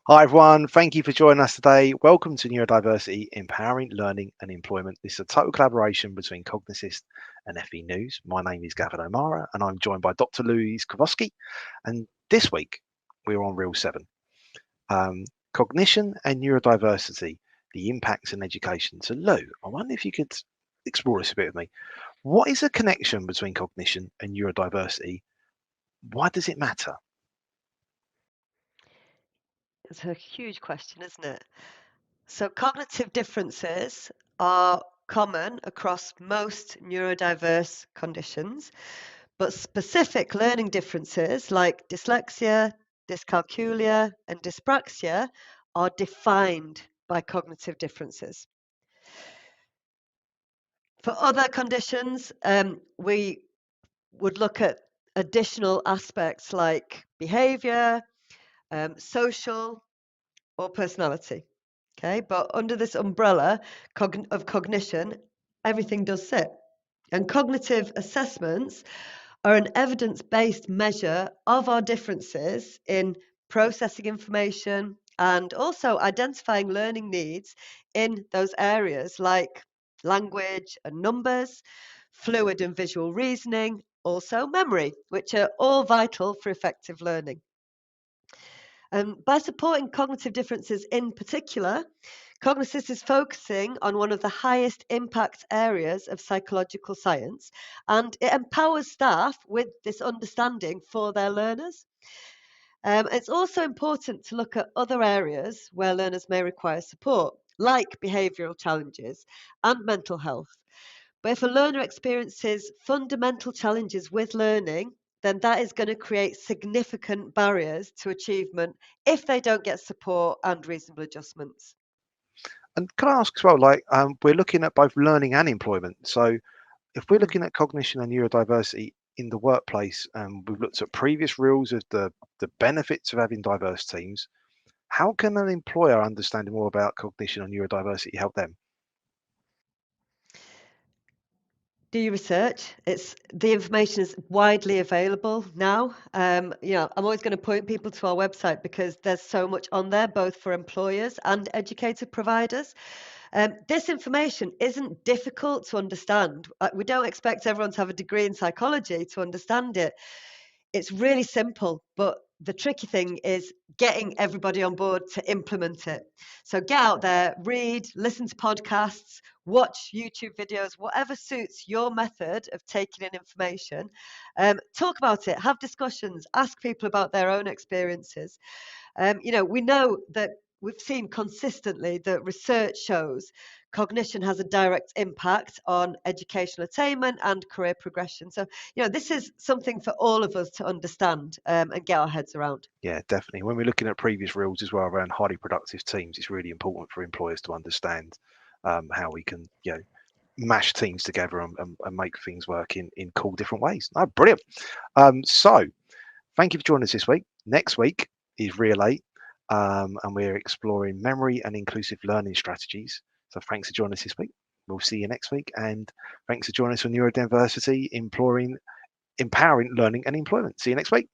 Hi, everyone. Thank you for joining us today. Welcome to Neurodiversity, Empowering Learning and Employment. This is a total collaboration between Cognassist and FE News. My name is Gavin O'Mara, and I'm joined by Dr. Louise Kowalski. And this week, we're on Reel 7. Cognition and neurodiversity, the impacts in education. So, Lou, I wonder if you could explore this a bit with me. What is the connection between cognition and neurodiversity? Why does it matter? It's a huge question, isn't it? So, cognitive differences are common across most neurodiverse conditions, but specific learning differences like dyslexia, dyscalculia, and dyspraxia are defined by cognitive differences. For other conditions, we would look at additional aspects like behavior, social, or personality. Okay, but under this umbrella of cognition, everything does sit. And cognitive assessments are an evidence-based measure of our differences in processing information and also identifying learning needs in those areas like language and numbers, fluid and visual reasoning, also memory, which are all vital for effective learning. By supporting cognitive differences in particular, Cognassist is focusing on one of the highest impact areas of psychological science, and it empowers staff with this understanding for their learners. It's also important to look at other areas where learners may require support, like behavioural challenges and mental health. But if a learner experiences fundamental challenges with learning, then that is going to create significant barriers to achievement if they don't get support and reasonable adjustments. And can I ask as well, we're looking at both learning and employment. So if we're Mm. looking at cognition and neurodiversity in the workplace, and we've looked at previous rules of the benefits of having diverse teams, how can an employer understanding more about cognition and neurodiversity help them? Do your research. The information is widely available now. I'm always going to point people to our website because there's so much on there, both for employers and educator providers. This information isn't difficult to understand. We don't expect everyone to have a degree in psychology to understand it. It's really simple, but the tricky thing is getting everybody on board to implement it. So get out there, read, listen to podcasts, watch YouTube videos, whatever suits your method of taking in information. Talk about it, have discussions, ask people about their own experiences. We know that we've seen consistently that research shows cognition has a direct impact on educational attainment and career progression. So, this is something for all of us to understand and get our heads around. Yeah, definitely. When we're looking at previous rules as well around highly productive teams, it's really important for employers to understand how we can, mash teams together and make things work in cool different ways. Oh, brilliant. So thank you for joining us this week. Next week is Real 8, and we're exploring memory and inclusive learning strategies. So thanks for joining us this week. We'll see you next week. And thanks for joining us on Neurodiversity, empowering learning and employment. See you next week.